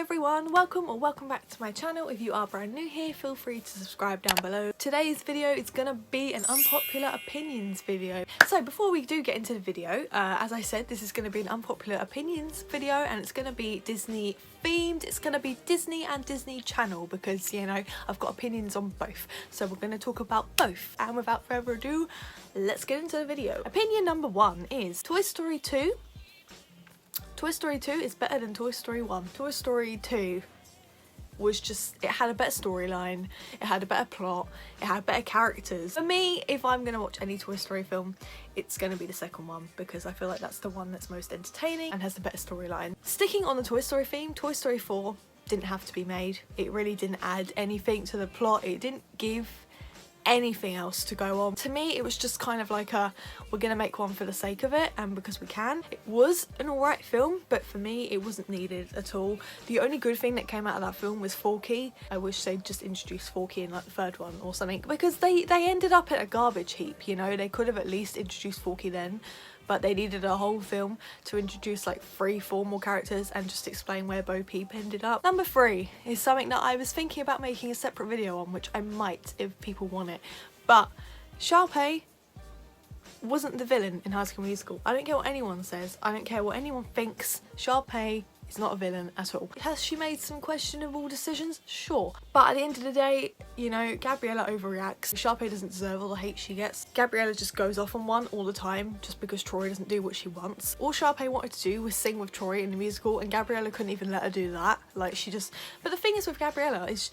everyone, welcome back to my channel. If you are brand new here, feel free to subscribe down below. Today's video is gonna be an unpopular opinions video. So before we do get into the video, as I said, this is gonna be an unpopular opinions video and it's gonna be Disney themed. It's gonna be Disney and Disney Channel because, you know, I've got opinions on both. So we're gonna talk about both. And without further ado, let's get into the video. Opinion number one is Toy Story 2. Toy Story 2 is better than Toy Story 1. Toy Story 2 was just, it had a better storyline, it had a better plot, it had better characters. For me, if I'm going to watch any Toy Story film, it's going to be the second one because I feel like that's the one that's most entertaining and has the better storyline. Sticking on the Toy Story theme, Toy Story 4 didn't have to be made. It really didn't add anything to the plot. It didn't give anything else to go on. To me, it was just kind of like we're gonna make one for the sake of it and because we can. It was an alright film, but for me it wasn't needed at all. The only good thing that came out of that film was Forky. I wish they'd just introduced Forky in like the third one or something because they ended up at a garbage heap, you know. They could have at least introduced Forky then, but they needed a whole film to introduce like 3-4 more characters and just explain where Bo Peep ended up. Number 3 is something that I was thinking about making a separate video on, which I might if people want it, but Sharpay wasn't the villain in High School Musical. I don't care what anyone says, I don't care what anyone thinks, Sharpay is not a villain at all. Has she made some questionable decisions? Sure. But at the end of the day, you know, Gabriella overreacts. Sharpay doesn't deserve all the hate she gets. Gabriella just goes off on one all the time just because Troy doesn't do what she wants. All Sharpay wanted to do was sing with Troy in the musical and Gabriella couldn't even let her do that. Like she just... But the thing is with Gabriella is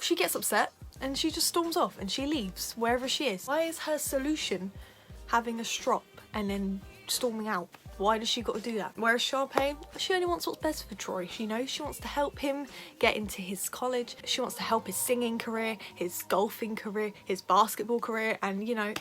she gets upset and she just storms off and she leaves wherever she is. Why is her solution having a strop and then storming out? Why does she got to do that? Whereas Sharpay, she only wants what's best for Troy, you know? She wants to help him get into his college. She wants to help his singing career, his golfing career, his basketball career, and you know,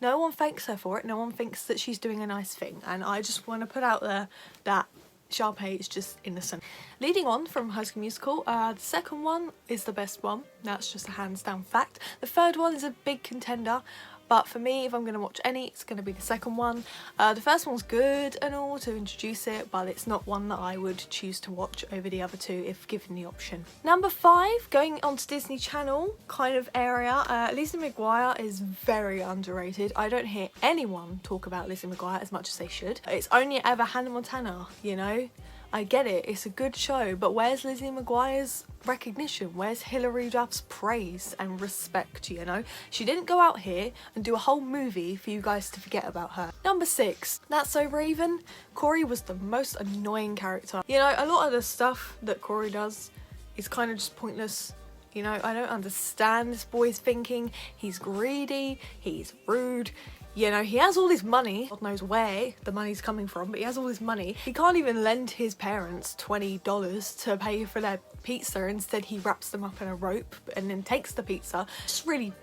no one thanks her for it. No one thinks that she's doing a nice thing. And I just want to put out there that Sharpay is just innocent. Leading on from High School Musical, the second one is the best one. That's just a hands down fact. The third one is a big contender. But for me, if I'm going to watch any, it's going to be the second one. The first one's good and all to introduce it, but it's not one that I would choose to watch over the other two if given the option. Number 5, going on to Disney Channel kind of area, Lizzie McGuire is very underrated. I don't hear anyone talk about Lizzie McGuire as much as they should. It's only ever Hannah Montana, you know? I get it, it's a good show, but where's Lizzie McGuire's recognition? Where's Hilary Duff's praise and respect, you know? She didn't go out here and do a whole movie for you guys to forget about her. Number 6, That's So Raven. Corey was the most annoying character. You know, a lot of the stuff that Corey does is kind of just pointless. You know, I don't understand this boy's thinking. He's greedy, he's rude. You know, he has all this money, God knows where the money's coming from, but he has all this money. He can't even lend his parents $20 to pay for their pizza. Instead, he wraps them up in a rope and then takes the pizza. Just really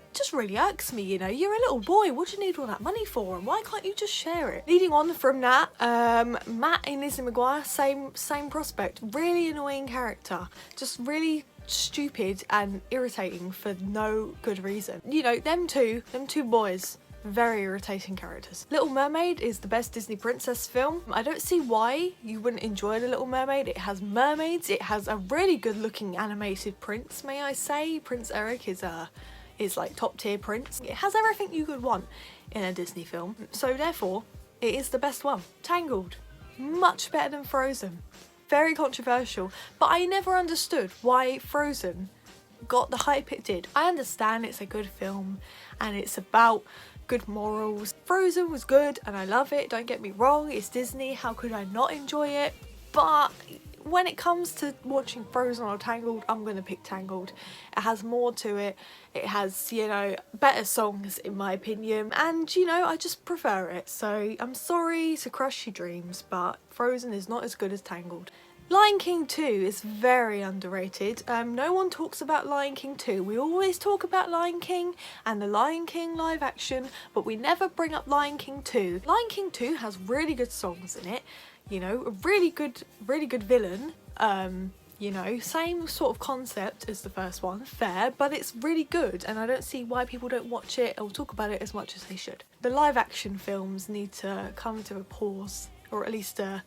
irks me, you know. You're a little boy, what do you need all that money for? And why can't you just share it? Leading on from that, Matt in Lizzie McGuire, same prospect. Really annoying character. Just really stupid and irritating for no good reason. You know, them two boys, very irritating characters. Little Mermaid is the best Disney princess film. I don't see why you wouldn't enjoy The Little Mermaid. It has mermaids, it has a really good looking animated prince, may I say. Prince Eric is like top tier prince. It has everything you could want in a Disney film. So therefore, it is the best one. Tangled, much better than Frozen. Very controversial, but I never understood why Frozen got the hype it did. I understand it's a good film and it's about good morals. Frozen was good and I love it, don't get me wrong, it's Disney, how could I not enjoy it? But when it comes to watching Frozen or Tangled, I'm gonna pick Tangled. It has more to it, it has, you know, better songs in my opinion, and you know, I just prefer it. So I'm sorry to crush your dreams, but Frozen is not as good as Tangled. Lion King 2 is very underrated. No one talks about Lion King 2. We always talk about Lion King and the Lion King live action, but we never bring up Lion King 2. Lion King 2 has really good songs in it, you know, a really good villain. You know, same sort of concept as the first one, fair, but it's really good and I don't see why people don't watch it or talk about it as much as they should. The live action films need to come to a pause, or at least a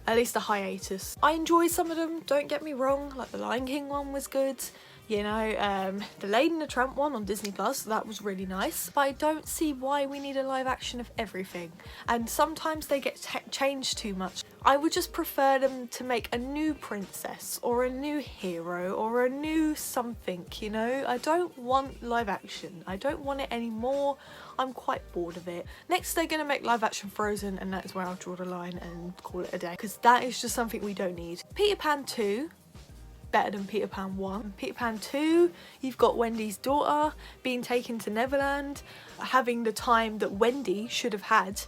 at least a hiatus. I enjoyed some of them, don't get me wrong, like the Lion King one was good. You know, the Lady and the Tramp one on Disney Plus, that was really nice. But I don't see why we need a live action of everything. And sometimes they get changed too much. I would just prefer them to make a new princess or a new hero or a new something, you know? I don't want live action. I don't want it anymore. I'm quite bored of it. Next they're going to make live action Frozen, and that is where I'll draw the line and call it a day. Because that is just something we don't need. Peter Pan 2. Better than Peter Pan 1. Peter Pan 2, you've got Wendy's daughter being taken to Neverland, having the time that Wendy should have had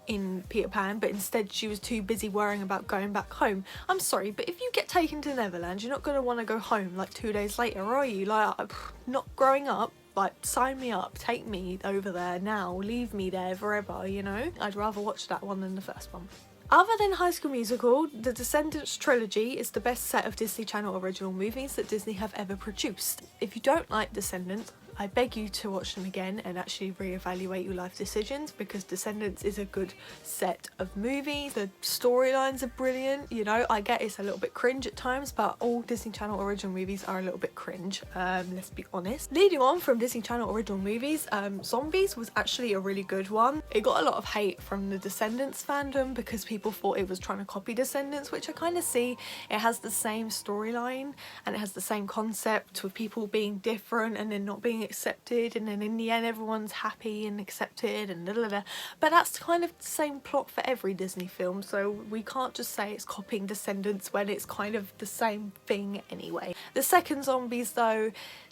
in Peter Pan, but instead she was too busy worrying about going back home. I'm sorry, but if you get taken to Neverland, you're not going to want to go home like 2 days later, are you? Like, not growing up, like, sign me up, take me over there now, leave me there forever, you know? I'd rather watch that one than the first one. Other than High School Musical, the Descendants trilogy is the best set of Disney Channel original movies that Disney have ever produced. If you don't like Descendants, I beg you to watch them again and actually reevaluate your life decisions, because Descendants is a good set of movies. The storylines are brilliant, you know, I get it's a little bit cringe at times, but all Disney Channel original movies are a little bit cringe, let's be honest. Leading on from Disney Channel original movies, Zombies was actually a really good one. It got a lot of hate from the Descendants fandom because people thought it was trying to copy Descendants, which I kind of see. It has the same storyline and it has the same concept with people being different and then not being accepted, and then in the end everyone's happy and accepted and da. But that's kind of the same plot for every Disney film, so we can't just say it's copying Descendants when it's kind of the same thing anyway. The second Zombies though,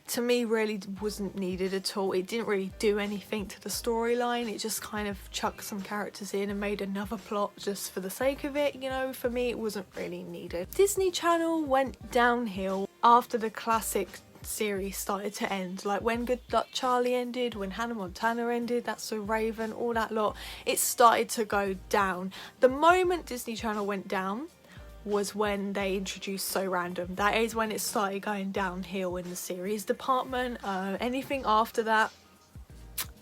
to me, really wasn't needed at all. It didn't really do anything to the storyline. It just kind of chucked some characters in and made another plot just for the sake of it, you know. For me, it wasn't really needed. Disney Channel went downhill after the classic series started to end. Like when Good Luck Charlie ended, when Hannah Montana ended, That's So Raven, all that lot, it started to go down. The moment Disney Channel went down was when they introduced So Random. That is when it started going downhill in the series department. Anything after that,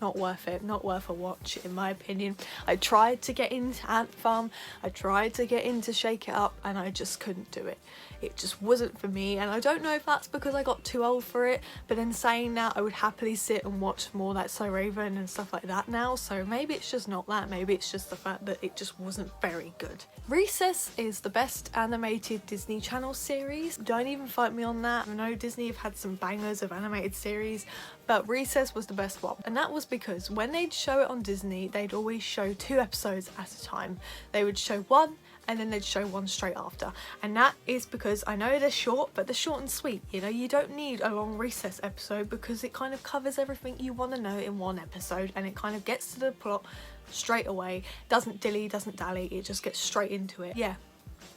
not worth it, not worth a watch in my opinion. I tried to get into Ant Farm, I tried to get into Shake It Up, and I just couldn't do it. It just wasn't for me, and I don't know if that's because I got too old for it, but in saying that, I would happily sit and watch more like So Raven and stuff like that now, so maybe it's just not that, maybe it's just the fact that it just wasn't very good. Recess is the best animated Disney Channel series. Don't even fight me on that. I know Disney have had some bangers of animated series, but Recess was the best one, and that was because when they'd show it on Disney, they'd always show 2 episodes at a time. They would show one and then they'd show one straight after, and that is because I know they're short, but they're short and sweet, you know. You don't need a long Recess episode because it kind of covers everything you want to know in one episode, and it kind of gets to the plot straight away, doesn't dilly, doesn't dally, it just gets straight into it. Yeah,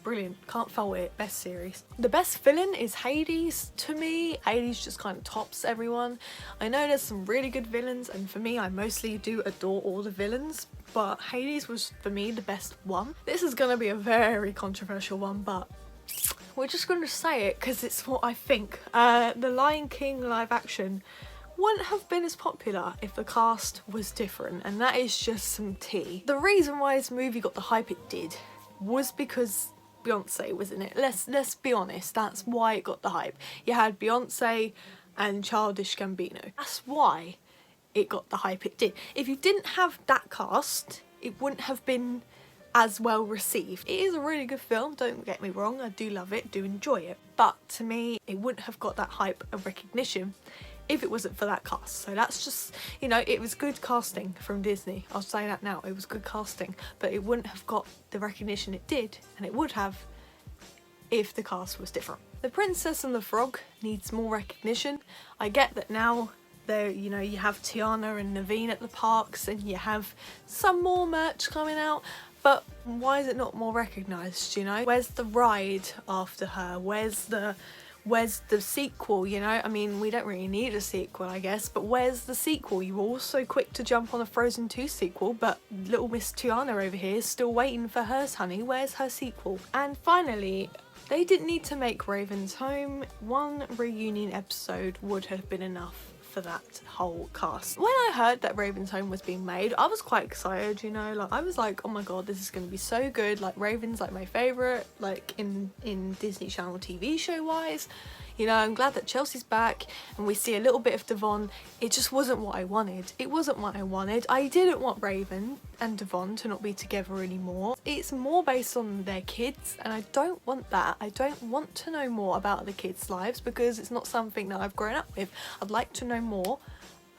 brilliant, can't fault it, best series. The best villain is Hades to me. Hades just kind of tops everyone. I know there's some really good villains, and for me, I mostly do adore all the villains, but Hades was for me the best one. This is gonna be a very controversial one, but we're just gonna say it because it's what I think. The Lion King live action wouldn't have been as popular if the cast was different, and that is just some tea. The reason why this movie got the hype it did was because Beyonce was in it. Let's be honest, that's why it got the hype. You had Beyonce and Childish Gambino. That's why it got the hype it did. If you didn't have that cast, it wouldn't have been as well received. It is a really good film, don't get me wrong, I do love it, do enjoy it, but to me it wouldn't have got that hype and recognition if it wasn't for that cast. So that's just, you know, it was good casting from Disney, I'll say that now, it was good casting, but it wouldn't have got the recognition it did, and it would have if the cast was different. The Princess and the Frog needs more recognition. I get that now there, you know, you have Tiana and Naveen at the parks and you have some more merch coming out, but why is it not more recognised, you know? Where's the ride after her? Where's the sequel, you know? I mean, we don't really need a sequel, I guess, but where's the sequel? You were all so quick to jump on a Frozen 2 sequel, but little Miss Tiana over here is still waiting for hers, honey. Where's her sequel? And finally, they didn't need to make Raven's Home. One reunion episode would have been enough for for that whole cast. When I heard that Raven's Home was being made, I was quite excited, you know, like I was like, oh my god, this is going to be so good. Like Raven's like my favourite, like in Disney Channel TV show wise. You know, I'm glad that Chelsea's back and we see a little bit of Devon. It just wasn't what I wanted. It wasn't what I wanted. I didn't want Raven and Devon to not be together anymore. It's more based on their kids and I don't want that. I don't want to know more about the kids' lives because it's not something that I've grown up with. I'd like to know more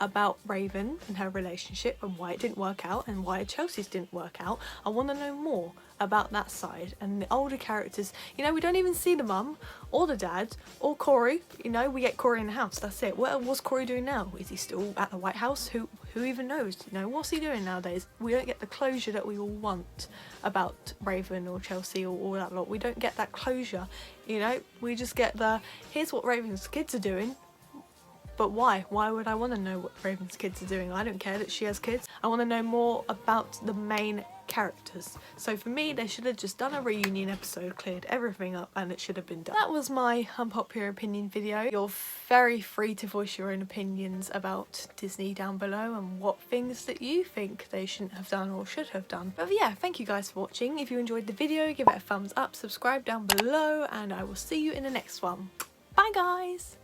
about Raven and her relationship and why it didn't work out and why Chelsea's didn't work out. I want to know more about that side and the older characters. You know, we don't even see the mum or the dad or Corey. You know, we get Corey in the house, that's it. What's Corey doing now? Is he still at the White House? Who even knows? You know, what's he doing nowadays? We don't get the closure that we all want about Raven or Chelsea or all that lot. We don't get that closure, you know. We just get the, here's what Raven's kids are doing. But why? Why would I want to know what Raven's kids are doing? I don't care that she has kids. I want to know more about the main characters. So for me, they should have just done a reunion episode, cleared everything up, and it should have been done. That was my unpopular opinion video. You're very free to voice your own opinions about Disney down below and what things that you think they shouldn't have done or should have done. But yeah, thank you guys for watching. If you enjoyed the video, give it a thumbs up, subscribe down below, and I will see you in the next one. Bye guys!